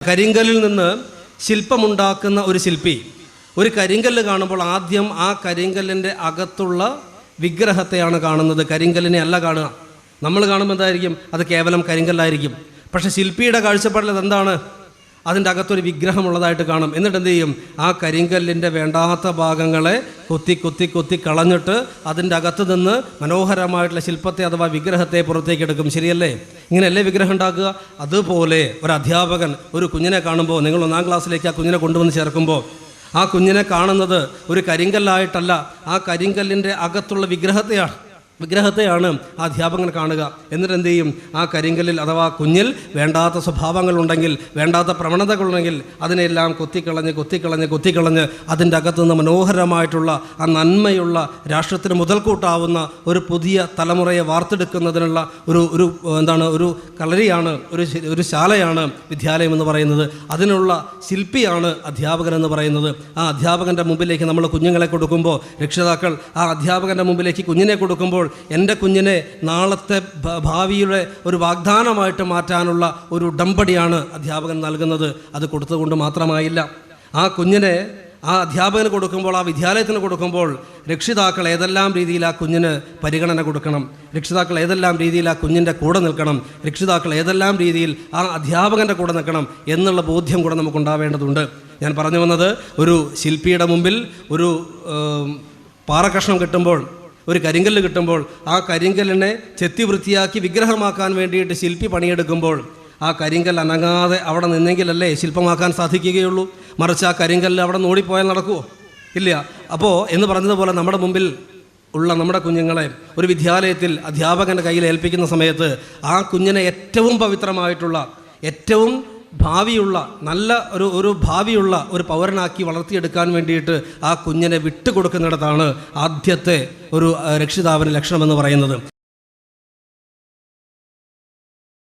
കരിങ്കല്ലിൽ നിന്ന് ശില്പമുണ്ടാക്കുന്ന ഒരു ശില്പി ഒരു കരിങ്കല്ല് കാണുമ്പോൾ ആദ്യം ആ കരിങ്കല്ലിൻ്റെ അകത്തുള്ള വിഗ്രഹത്തെയാണ് കാണുന്നത്, കരിങ്കല്ലിനെ അല്ല കാണുക. നമ്മൾ കാണുമ്പോൾ എന്തായിരിക്കും? അത് കേവലം കരിങ്കല്ലായിരിക്കും. പക്ഷേ ശില്പിയുടെ കാഴ്ചപ്പാടിൽ അതെന്താണ്? അതിൻ്റെ അകത്തൊരു വിഗ്രഹമുള്ളതായിട്ട് കാണും. എന്നിട്ട് എന്ത് ചെയ്യും? ആ കരിങ്കല്ലിൻ്റെ വേണ്ടാത്ത ഭാഗങ്ങളെ കൊത്തി കൊത്തി കൊത്തി കളഞ്ഞിട്ട് അതിൻ്റെ അകത്ത് നിന്ന് മനോഹരമായിട്ടുള്ള ശില്പത്തെ അഥവാ വിഗ്രഹത്തെ പുറത്തേക്ക് എടുക്കും. ശരിയല്ലേ? ഇങ്ങനെയല്ലേ വിഗ്രഹം ഉണ്ടാക്കുക? അതുപോലെ ഒരു അധ്യാപകൻ ഒരു കുഞ്ഞിനെ കാണുമ്പോൾ, നിങ്ങൾ 1-ാം ക്ലാസ്സിലേക്ക് ആ കുഞ്ഞിനെ കൊണ്ടുവന്ന് ചേർക്കുമ്പോൾ ആ കുഞ്ഞിനെ കാണുന്നത് ഒരു കരിങ്കല്ലായിട്ടല്ല, ആ കരിങ്കല്ലിൻ്റെ അകത്തുള്ള വിഗ്രഹത്തെയാണ് ആ അധ്യാപകൻ കാണുക. എന്നിട്ട് എന്ത് ചെയ്യും? ആ കരിങ്കല്ലിൽ അഥവാ കുഞ്ഞിൽ വേണ്ടാത്ത സ്വഭാവങ്ങളുണ്ടെങ്കിൽ, വേണ്ടാത്ത പ്രവണതകളുണ്ടെങ്കിൽ അതിനെല്ലാം കൊത്തിക്കളഞ്ഞ് അതിൻ്റെ അകത്തുനിന്ന് മനോഹരമായിട്ടുള്ള ആ നന്മയുള്ള രാഷ്ട്രത്തിന് മുതൽക്കൂട്ടാവുന്ന ഒരു പുതിയ തലമുറയെ വാർത്തെടുക്കുന്നതിനുള്ള ഒരു കളരിയാണ്, ഒരു ശാലയാണ് വിദ്യാലയം എന്ന് പറയുന്നത്. അതിനുള്ള ശില്പിയാണ് അധ്യാപകൻ എന്ന് പറയുന്നത്. ആ അധ്യാപകൻ്റെ മുമ്പിലേക്ക് നമ്മൾ കുഞ്ഞുങ്ങളെ കൊടുക്കുമ്പോൾ, രക്ഷിതാക്കൾ ആ അധ്യാപകൻ്റെ മുമ്പിലേക്ക് കുഞ്ഞിനെ കൊടുക്കുമ്പോൾ എൻ്റെ കുഞ്ഞിനെ നാളത്തെ ഭാവിയുടെ ഒരു വാഗ്ദാനമായിട്ട് മാറ്റാനുള്ള ഒരു ഉടമ്പടിയാണ് അധ്യാപകൻ നൽകുന്നത്. അത് കൊടുത്തുകൊണ്ട് മാത്രമായില്ല, ആ കുഞ്ഞിനെ ആ അധ്യാപകന് കൊടുക്കുമ്പോൾ, ആ വിദ്യാലയത്തിന് കൊടുക്കുമ്പോൾ രക്ഷിതാക്കൾ ഏതെല്ലാം രീതിയിൽ ആ കുഞ്ഞിന് പരിഗണന കൊടുക്കണം, രക്ഷിതാക്കൾ ഏതെല്ലാം രീതിയിൽ ആ കുഞ്ഞിൻ്റെ കൂടെ നിൽക്കണം, രക്ഷിതാക്കൾ ഏതെല്ലാം രീതിയിൽ ആ അധ്യാപകൻ്റെ കൂടെ നിൽക്കണം എന്നുള്ള ബോധ്യം കൂടെ നമുക്കുണ്ടാവേണ്ടതുണ്ട്. ഞാൻ പറഞ്ഞു വന്നത്, ഒരു ശില്പിയുടെ മുമ്പിൽ ഒരു പാറക്കഷ്ണം കിട്ടുമ്പോൾ, ഒരു കരിങ്കല്ല് കിട്ടുമ്പോൾ, ആ കരിങ്കല്ലിനെ ചെത്തി വൃത്തിയാക്കി വിഗ്രഹമാക്കാൻ വേണ്ടിയിട്ട് ശില്പി പണിയെടുക്കുമ്പോൾ ആ കരിങ്കല്ല് അനങ്ങാതെ അവിടെ നിന്നെങ്കിലല്ലേ ശില്പമാക്കാൻ സാധിക്കുകയുള്ളൂ. മറിച്ച് ആ കരിങ്കല്ല് അവിടെ ഓടിപ്പോയാൽ നടക്കുമോ? ഇല്ല. അപ്പോൾ എന്ന് പറഞ്ഞതുപോലെ നമ്മുടെ മുമ്പിൽ ഉള്ള നമ്മുടെ കുഞ്ഞുങ്ങളെ ഒരു വിദ്യാലയത്തിൽ അധ്യാപകൻ്റെ കയ്യിൽ ഏൽപ്പിക്കുന്ന സമയത്ത് ആ കുഞ്ഞിനെ ഏറ്റവും പവിത്രമായിട്ടുള്ള, ഏറ്റവും ഭാവിയുള്ള, നല്ല ഭാവിയുള്ള ഒരു പൗരനാക്കി വളർത്തിയെടുക്കാൻ വേണ്ടിയിട്ട് ആ കുഞ്ഞിനെ വിട്ടുകൊടുക്കുന്നിടത്താണ് ആദ്യത്തെ ഒരു രക്ഷിതാവിൻ്റെ ലക്ഷണമെന്ന് പറയുന്നത്.